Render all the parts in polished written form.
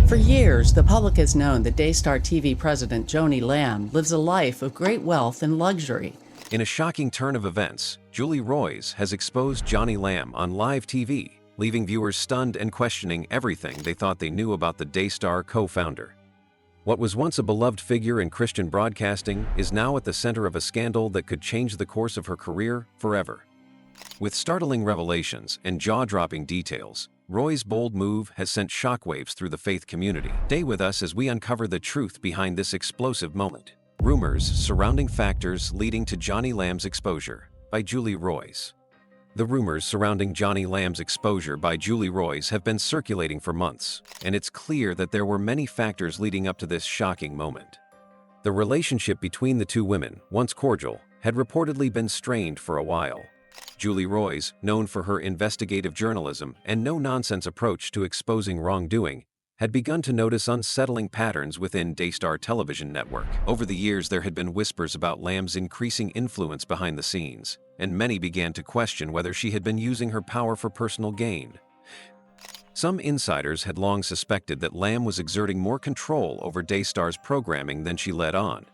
For years, the public has known that Daystar TV president Joni Lamb lives a life of great wealth and luxury. In a shocking turn of events, julieroys has exposed Joni Lamb on live TV, leaving viewers stunned and questioning everything they thought they knew about the Daystar co-founder. What was once a beloved figure in Christian broadcasting is now at the center of a scandal that could change the course of her career forever. With startling revelations and jaw-dropping details, Roy's bold move has sent shockwaves through the faith community. Stay with us as we uncover the truth behind this explosive moment. Rumors surrounding factors leading to Joni Lamb's exposure by julieroys. The rumors surrounding Joni Lamb's exposure by julieroys have been circulating for months, and it's clear that there were many factors leading up to this shocking moment. The relationship between the two women, once cordial, had reportedly been strained for a while. Julieroys, known for her investigative journalism and no-nonsense approach to exposing wrongdoing, had begun to notice unsettling patterns within Daystar television network. Over the years, there had been whispers about Lamb's increasing influence behind the scenes, and many began to question whether she had been using her power for personal gain. Some insiders had long suspected that Lamb was exerting more control over Daystar's programming than she let on.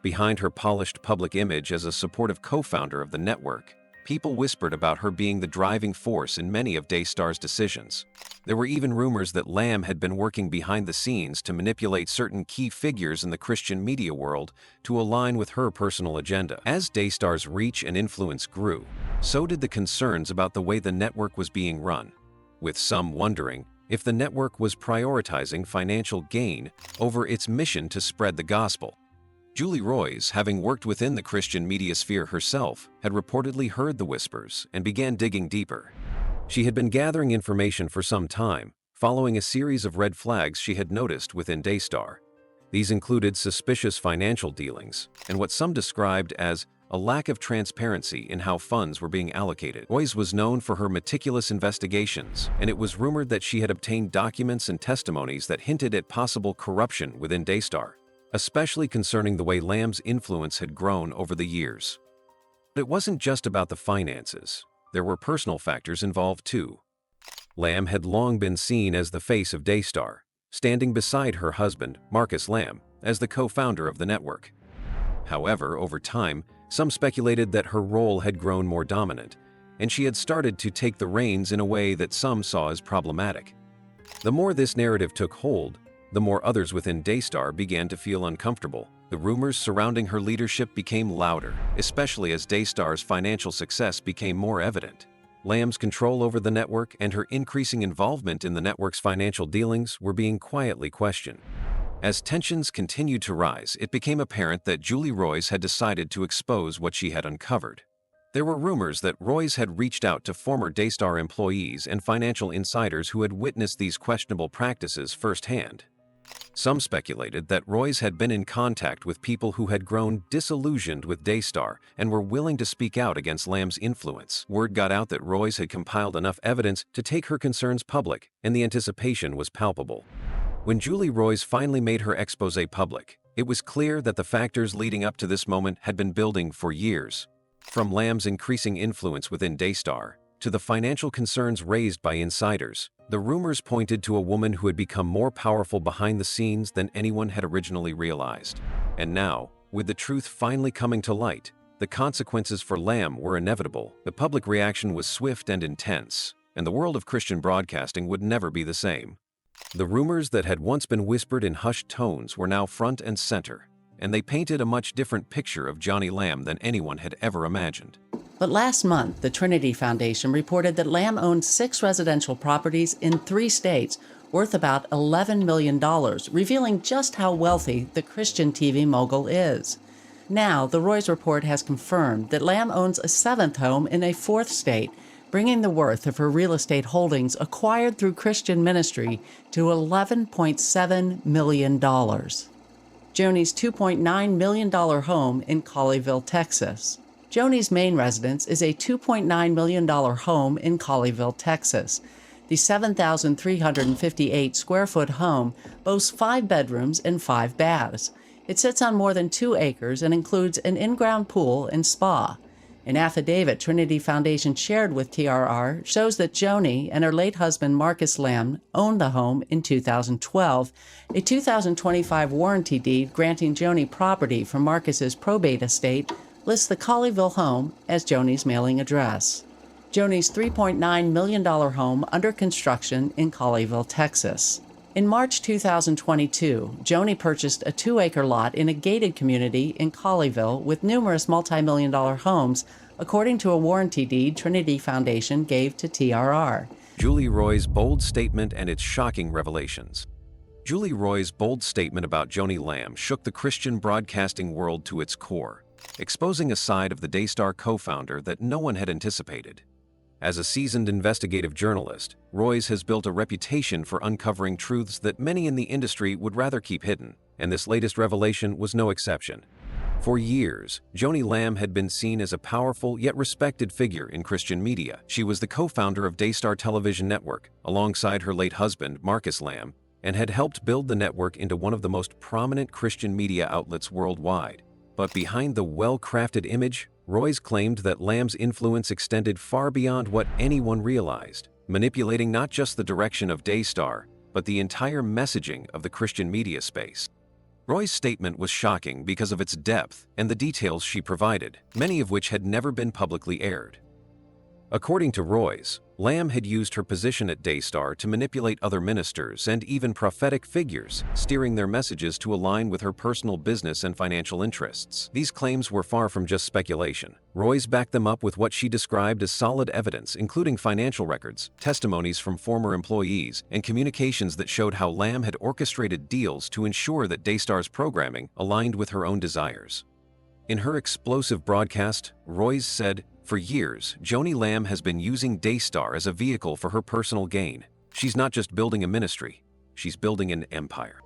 Behind her polished public image as a supportive co-founder of the network, people whispered about her being the driving force in many of Daystar's decisions. There were even rumors that Lamb had been working behind the scenes to manipulate certain key figures in the Christian media world to align with her personal agenda. As Daystar's reach and influence grew, so did the concerns about the way the network was being run, with some wondering if the network was prioritizing financial gain over its mission to spread the gospel. Julieroys, having worked within the Christian media sphere herself, had reportedly heard the whispers and began digging deeper. She had been gathering information for some time, following a series of red flags she had noticed within Daystar. These included suspicious financial dealings and what some described as a lack of transparency in how funds were being allocated. Roy's was known for her meticulous investigations, and it was rumored that she had obtained documents and testimonies that hinted at possible corruption within Daystar, especially concerning the way Lamb's influence had grown over the years. But it wasn't just about the finances. There were personal factors involved too. Lamb had long been seen as the face of Daystar, standing beside her husband, Marcuslamb, as the co-founder of the network. However, over time, some speculated that her role had grown more dominant, and she had started to take the reins in a way that some saw as problematic. The more this narrative took hold, the more others within Daystar began to feel uncomfortable. The rumors surrounding her leadership became louder, especially as Daystar's financial success became more evident. Lamb's control over the network and her increasing involvement in the network's financial dealings were being quietly questioned. As tensions continued to rise, it became apparent that julieroys had decided to expose what she had uncovered. There were rumors that Roy's had reached out to former Daystar employees and financial insiders who had witnessed these questionable practices firsthand. Some speculated that Roy's had been in contact with people who had grown disillusioned with Daystar and were willing to speak out against Lamb's influence. Word got out that Roy's had compiled enough evidence to take her concerns public, and the anticipation was palpable. When julieroys finally made her expose public, it was clear that the factors leading up to this moment had been building for years. From Lamb's increasing influence within Daystar to the financial concerns raised by insiders, the rumors pointed to a woman who had become more powerful behind the scenes than anyone had originally realized. And now, with the truth finally coming to light, the consequences for Lamb were inevitable. The public reaction was swift and intense, and the world of Christian broadcasting would never be the same. The rumors that had once been whispered in hushed tones were now front and center, and they painted a much different picture of Joni Lamb than anyone had ever imagined. But last month, the Trinity Foundation reported that Lamb owned 6 residential properties in 3 states, worth about $11 million, revealing just how wealthy the Christian TV mogul is. Now, the Roy's report has confirmed that Lamb owns a 7th home in a 4th state, bringing the worth of her real estate holdings acquired through Christian ministry to $11.7 million. Joni's $2.9 million home in Colleyville, Texas. Joni's main residence is a $2.9 million home in Colleyville, Texas. The 7,358 square foot home boasts 5 bedrooms and 5 baths. It sits on more than 2 acres and includes an in-ground pool and spa. An affidavit Trinity Foundation shared with TRR shows that Joni and her late husband Marcus Lamb owned the home in 2012. A 2025 warranty deed granting Joni property from Marcus's probate estate lists the Colleyville home as Joni's mailing address. Joni's $3.9 million home under construction in Colleyville, Texas. In March 2022, Joni purchased a 2-acre lot in a gated community in Colleyville with numerous multi-million-dollar homes, according to a warranty deed Trinity Foundation gave to TRR. Julie Roys' bold statement and its shocking revelations. Julie Roys' bold statement about Joni Lamb shook the Christian broadcasting world to its core, exposing a side of the Daystar co-founder that no one had anticipated. As a seasoned investigative journalist, Roys has built a reputation for uncovering truths that many in the industry would rather keep hidden, and this latest revelation was no exception. For years, Joni Lamb had been seen as a powerful yet respected figure in Christian media. She was the co-founder of Daystar television network, alongside her late husband, Marcus Lamb, and had helped build the network into one of the most prominent Christian media outlets worldwide. But behind the well-crafted image, Roys claimed that Lamb's influence extended far beyond what anyone realized, manipulating not just the direction of Daystar, but the entire messaging of the Christian media space. Roys' statement was shocking because of its depth and the details she provided, many of which had never been publicly aired. According to Roys, Lamb had used her position at Daystar to manipulate other ministers and even prophetic figures, steering their messages to align with her personal business and financial interests. These claims were far from just speculation. Roys backed them up with what she described as solid evidence, including financial records, testimonies from former employees, and communications that showed how Lamb had orchestrated deals to ensure that Daystar's programming aligned with her own desires. In her explosive broadcast, Roys said, "For years, Joni Lamb has been using Daystar as a vehicle for her personal gain. She's not just building a ministry, she's building an empire."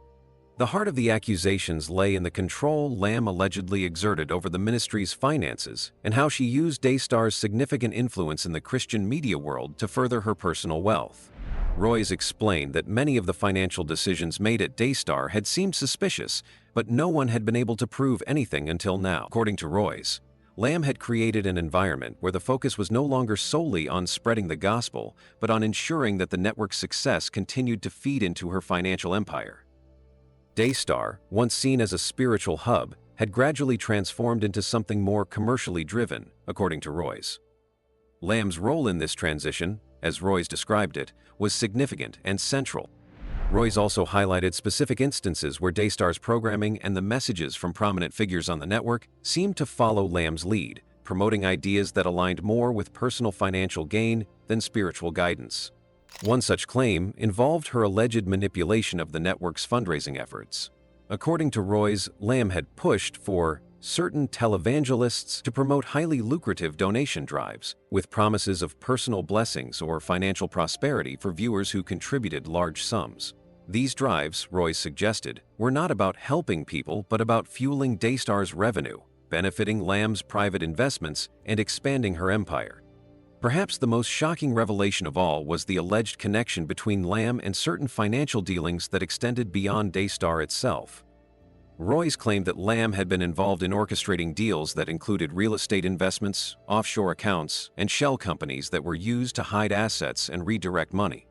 The heart of the accusations lay in the control Lamb allegedly exerted over the ministry's finances and how she used Daystar's significant influence in the Christian media world to further her personal wealth. Roys explained that many of the financial decisions made at Daystar had seemed suspicious, but no one had been able to prove anything until now. According to Roys, Lamb had created an environment where the focus was no longer solely on spreading the gospel, but on ensuring that the network's success continued to feed into her financial empire. Daystar, once seen as a spiritual hub, had gradually transformed into something more commercially driven, according to Roys. Lamb's role in this transition, as Roys described it, was significant and central. Roys also highlighted specific instances where Daystar's programming and the messages from prominent figures on the network seemed to follow Lamb's lead, promoting ideas that aligned more with personal financial gain than spiritual guidance. One such claim involved her alleged manipulation of the network's fundraising efforts. According to Roys, Lamb had pushed for certain televangelists to promote highly lucrative donation drives, with promises of personal blessings or financial prosperity for viewers who contributed large sums. These drives, Roys suggested, were not about helping people but about fueling Daystar's revenue, benefiting Lamb's private investments, and expanding her empire. Perhaps the most shocking revelation of all was the alleged connection between Lamb and certain financial dealings that extended beyond Daystar itself. Roys claimed that Lamb had been involved in orchestrating deals that included real estate investments, offshore accounts, and shell companies that were used to hide assets and redirect money.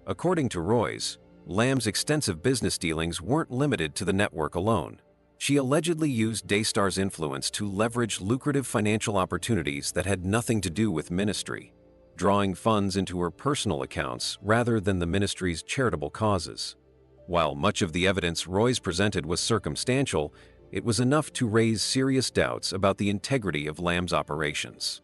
According to Roys, Lamb's extensive business dealings weren't limited to the network alone. She allegedly used Daystar's influence to leverage lucrative financial opportunities that had nothing to do with ministry, drawing funds into her personal accounts rather than the ministry's charitable causes. While much of the evidence Roys presented was circumstantial, it was enough to raise serious doubts about the integrity of Lamb's operations.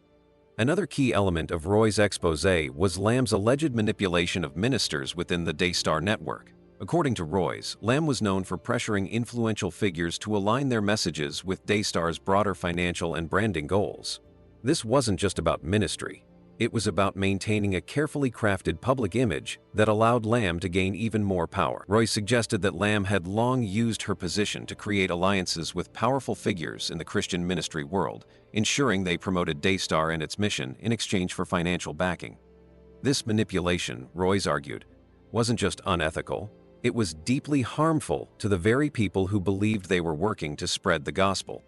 Another key element of Roys' exposé was Lamb's alleged manipulation of ministers within the Daystar network. According to Roys, Lamb was known for pressuring influential figures to align their messages with Daystar's broader financial and branding goals. This wasn't just about ministry. It was about maintaining a carefully crafted public image that allowed Lamb to gain even more power. Roys suggested that Lamb had long used her position to create alliances with powerful figures in the Christian ministry world, ensuring they promoted Daystar and its mission in exchange for financial backing. This manipulation, Roys argued, wasn't just unethical, it was deeply harmful to the very people who believed they were working to spread the gospel.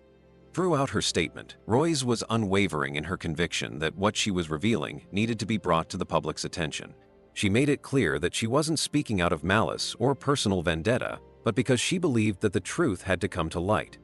Throughout her statement, Roys was unwavering in her conviction that what she was revealing needed to be brought to the public's attention. She made it clear that she wasn't speaking out of malice or personal vendetta, but because she believed that the truth had to come to light.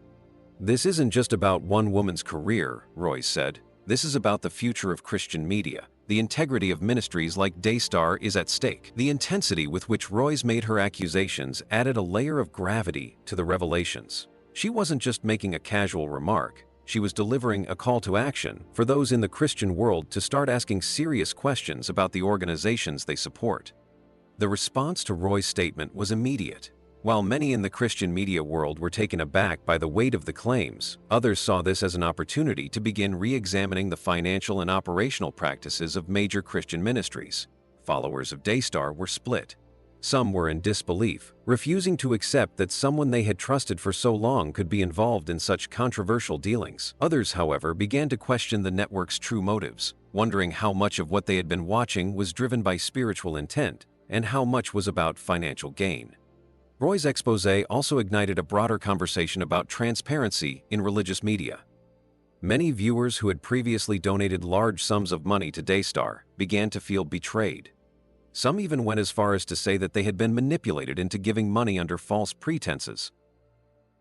"This isn't just about one woman's career," Roys said. "This is about the future of Christian media. The integrity of ministries like Daystar is at stake." The intensity with which Roys made her accusations added a layer of gravity to the revelations. She wasn't just making a casual remark. She was delivering a call to action for those in the Christian world to start asking serious questions about the organizations they support. The response to Roy's statement was immediate. While many in the Christian media world were taken aback by the weight of the claims, others saw this as an opportunity to begin re-examining the financial and operational practices of major Christian ministries. Followers of Daystar were split. Some were in disbelief, refusing to accept that someone they had trusted for so long could be involved in such controversial dealings. Others, however, began to question the network's true motives, wondering how much of what they had been watching was driven by spiritual intent and how much was about financial gain. Roy's exposé also ignited a broader conversation about transparency in religious media. Many viewers who had previously donated large sums of money to Daystar began to feel betrayed. Some even went as far as to say that they had been manipulated into giving money under false pretenses.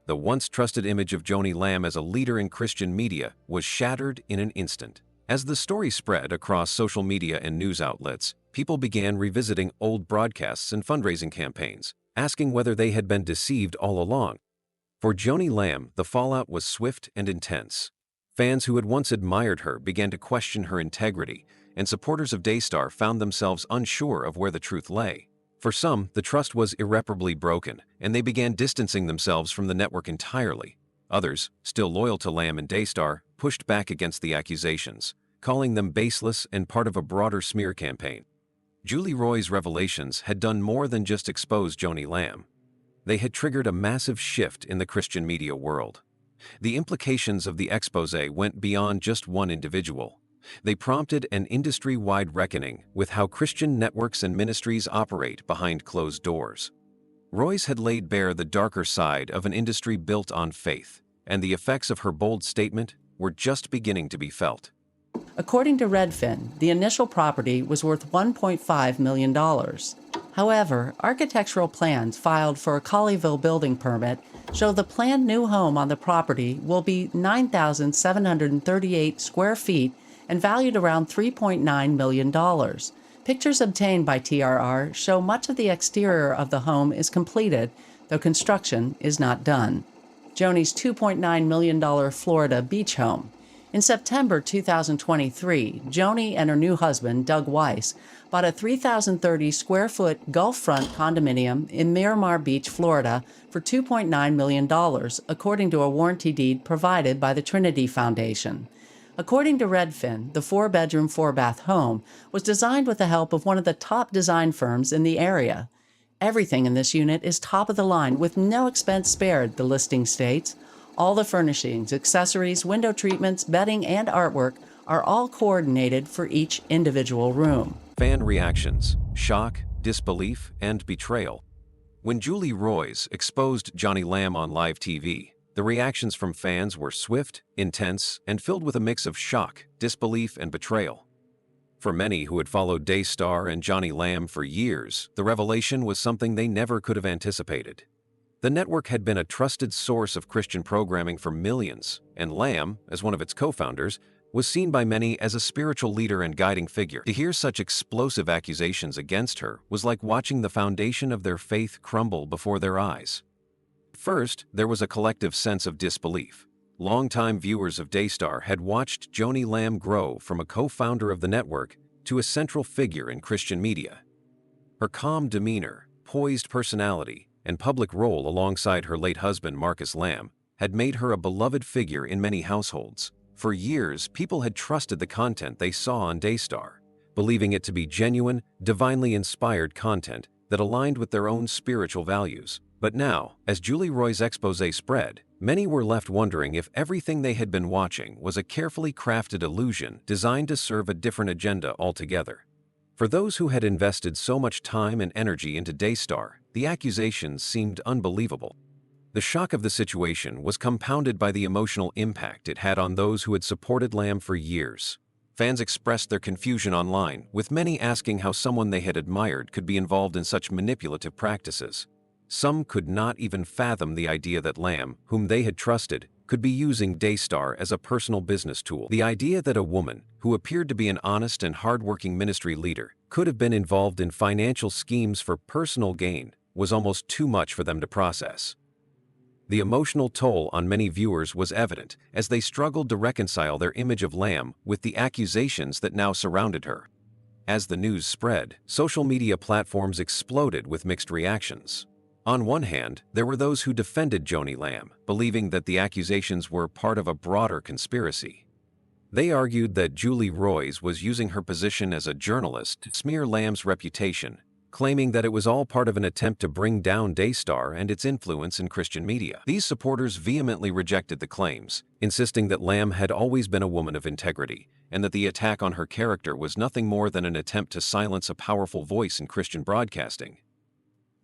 The once trusted image of Joni Lamb as a leader in Christian media was shattered in an instant. As the story spread across social media and news outlets, people began revisiting old broadcasts and fundraising campaigns, asking whether they had been deceived all along. For Joni Lamb, the fallout was swift and intense. Fans who had once admired her began to question her integrity, and supporters of Daystar found themselves unsure of where the truth lay. For some, the trust was irreparably broken, and they began distancing themselves from the network entirely. Others, still loyal to Lamb and Daystar, pushed back against the accusations, calling them baseless and part of a broader smear campaign. Julieroys' revelations had done more than just expose Joni Lamb. They had triggered a massive shift in the Christian media world. The implications of the exposé went beyond just one individual. They prompted an industry-wide reckoning with how Christian networks and ministries operate behind closed doors. Roys had laid bare the darker side of an industry built on faith, and the effects of her bold statement were just beginning to be felt. According to Redfin, the initial property was worth $1.5 million. However, architectural plans filed for a Colleyville building permit show the planned new home on the property will be 9,738 square feet and valued around $3.9 million. Pictures obtained by TRR show much of the exterior of the home is completed, though construction is not done. Joni's $2.9 million Florida beach home. In September 2023, Joni and her new husband, Doug Weiss, bought a 3,030 square foot Gulfront condominium in Miramar Beach, Florida for $2.9 million, according to a warranty deed provided by the Trinity Foundation. According to Redfin, the 4-bedroom, 4-bath home was designed with the help of one of the top design firms in the area. Everything in this unit is top of the line with no expense spared, the listing states. All the furnishings, accessories, window treatments, bedding, and artwork are all coordinated for each individual room. Fan reactions: shock, disbelief, and betrayal. When Julieroys exposed Joni Lamb on live TV, the reactions from fans were swift, intense, and filled with a mix of shock, disbelief, and betrayal. For many who had followed Daystar and Joni Lamb for years, the revelation was something they never could have anticipated. The network had been a trusted source of Christian programming for millions, and Lamb, as one of its co-founders, was seen by many as a spiritual leader and guiding figure. To hear such explosive accusations against her was like watching the foundation of their faith crumble before their eyes. First, there was a collective sense of disbelief. Longtime viewers of Daystar had watched Joni Lamb grow from a co-founder of the network to a central figure in Christian media. Her calm demeanor, poised personality, and public role alongside her late husband Marcuslamb had made her a beloved figure in many households. For years, people had trusted the content they saw on Daystar, believing it to be genuine, divinely inspired content that aligned with their own spiritual values. But now, as Julieroys' exposé spread, many were left wondering if everything they had been watching was a carefully crafted illusion designed to serve a different agenda altogether. For those who had invested so much time and energy into Daystar, the accusations seemed unbelievable. The shock of the situation was compounded by the emotional impact it had on those who had supported Lamb for years. Fans expressed their confusion online, with many asking how someone they had admired could be involved in such manipulative practices. Some could not even fathom the idea that Lamb, whom they had trusted, could be using Daystar as a personal business tool. The idea that a woman, who appeared to be an honest and hardworking ministry leader, could have been involved in financial schemes for personal gain was almost too much for them to process. The emotional toll on many viewers was evident as they struggled to reconcile their image of Lamb with the accusations that now surrounded her. As the news spread, social media platforms exploded with mixed reactions. On one hand, there were those who defended Joni Lamb, believing that the accusations were part of a broader conspiracy. They argued that Julieroys was using her position as a journalist to smear Lamb's reputation, claiming that it was all part of an attempt to bring down Daystar and its influence in Christian media. These supporters vehemently rejected the claims, insisting that Lamb had always been a woman of integrity, and that the attack on her character was nothing more than an attempt to silence a powerful voice in Christian broadcasting.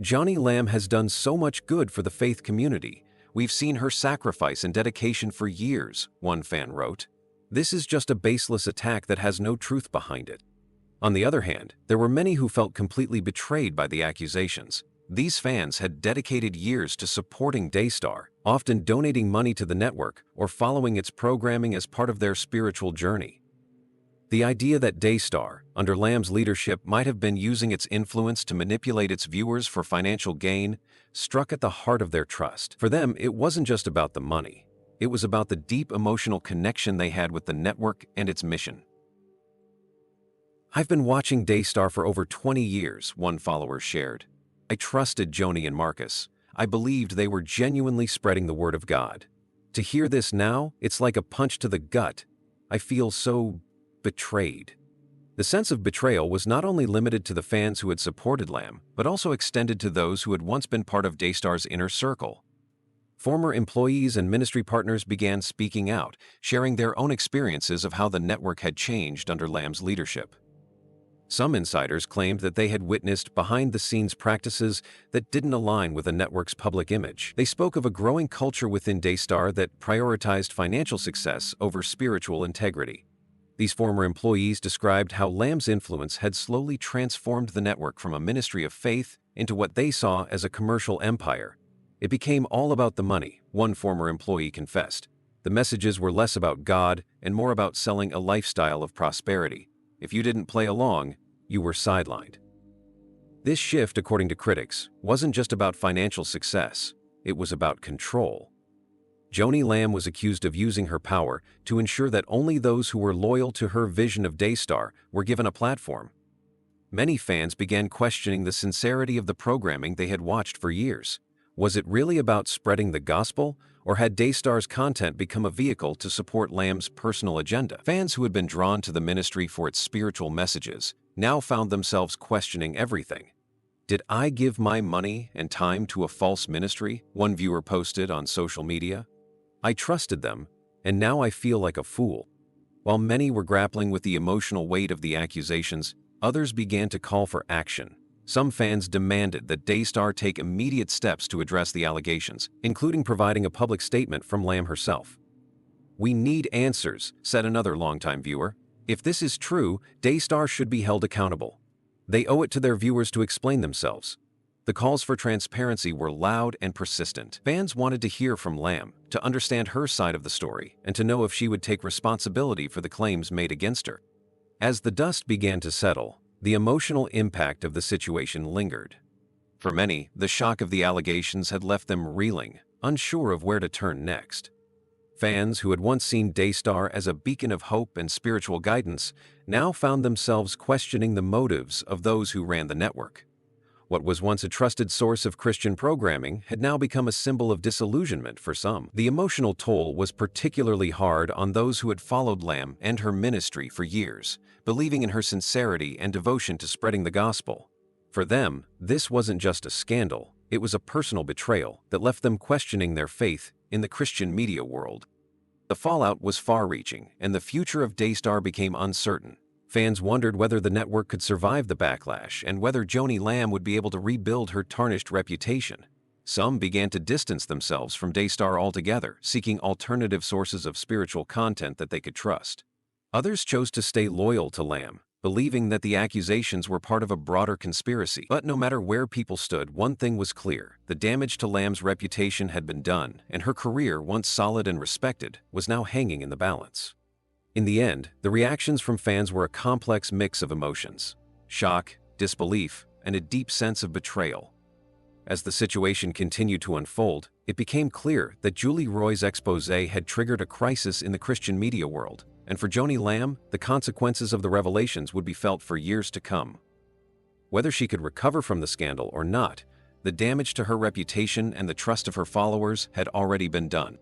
Joni Lamb has done so much good for the faith community. We've seen her sacrifice and dedication for years, one fan wrote. This is just a baseless attack that has no truth behind it. On the other hand, there were many who felt completely betrayed by the accusations. These fans had dedicated years to supporting Daystar, often donating money to the network or following its programming as part of their spiritual journey. The idea that Daystar, under Lamb's leadership, might have been using its influence to manipulate its viewers for financial gain struck at the heart of their trust. For them, it wasn't just about the money. It was about the deep emotional connection they had with the network and its mission. "I've been watching Daystar for over 20 years, one follower shared. I trusted Joni and Marcus. I believed they were genuinely spreading the word of God. To hear this now, it's like a punch to the gut. I feel so betrayed." The sense of betrayal was not only limited to the fans who had supported Lamb, but also extended to those who had once been part of Daystar's inner circle. Former employees and ministry partners began speaking out, sharing their own experiences of how the network had changed under Lamb's leadership. Some insiders claimed that they had witnessed behind-the-scenes practices that didn't align with the network's public image. They spoke of a growing culture within Daystar that prioritized financial success over spiritual integrity. These former employees described how Lamb's influence had slowly transformed the network from a ministry of faith into what they saw as a commercial empire. It became all about the money, one former employee confessed. The messages were less about God and more about selling a lifestyle of prosperity. If you didn't play along, you were sidelined. This shift, according to critics, wasn't just about financial success, it was about control. Joni Lamb was accused of using her power to ensure that only those who were loyal to her vision of Daystar were given a platform. Many fans began questioning the sincerity of the programming they had watched for years. Was it really about spreading the gospel, or had Daystar's content become a vehicle to support Lamb's personal agenda? Fans who had been drawn to the ministry for its spiritual messages now found themselves questioning everything. "Did I give my money and time to a false ministry?" one viewer posted on social media. "I trusted them, and now I feel like a fool." While many were grappling with the emotional weight of the accusations, others began to call for action. Some fans demanded that Daystar take immediate steps to address the allegations, including providing a public statement from Lamb herself. "We need answers," said another longtime viewer. "If this is true, Daystar should be held accountable. They owe it to their viewers to explain themselves." The calls for transparency were loud and persistent. Fans wanted to hear from Lamb, to understand her side of the story, and to know if she would take responsibility for the claims made against her. As the dust began to settle, the emotional impact of the situation lingered. For many, the shock of the allegations had left them reeling, unsure of where to turn next. Fans who had once seen Daystar as a beacon of hope and spiritual guidance now found themselves questioning the motives of those who ran the network. What was once a trusted source of Christian programming had now become a symbol of disillusionment for some. The emotional toll was particularly hard on those who had followed Lamb and her ministry for years, believing in her sincerity and devotion to spreading the gospel. For them, this wasn't just a scandal, it was a personal betrayal that left them questioning their faith in the Christian media world. The fallout was far-reaching, and the future of Daystar became uncertain. Fans wondered whether the network could survive the backlash and whether Joni Lamb would be able to rebuild her tarnished reputation. Some began to distance themselves from Daystar altogether, seeking alternative sources of spiritual content that they could trust. Others chose to stay loyal to Lamb, believing that the accusations were part of a broader conspiracy. But no matter where people stood, one thing was clear: the damage to Lamb's reputation had been done, and her career, once solid and respected, was now hanging in the balance. In the end, the reactions from fans were a complex mix of emotions: shock, disbelief, and a deep sense of betrayal. As the situation continued to unfold, it became clear that julieroys' exposé had triggered a crisis in the Christian media world, and for Joni Lamb, the consequences of the revelations would be felt for years to come. Whether she could recover from the scandal or not, the damage to her reputation and the trust of her followers had already been done.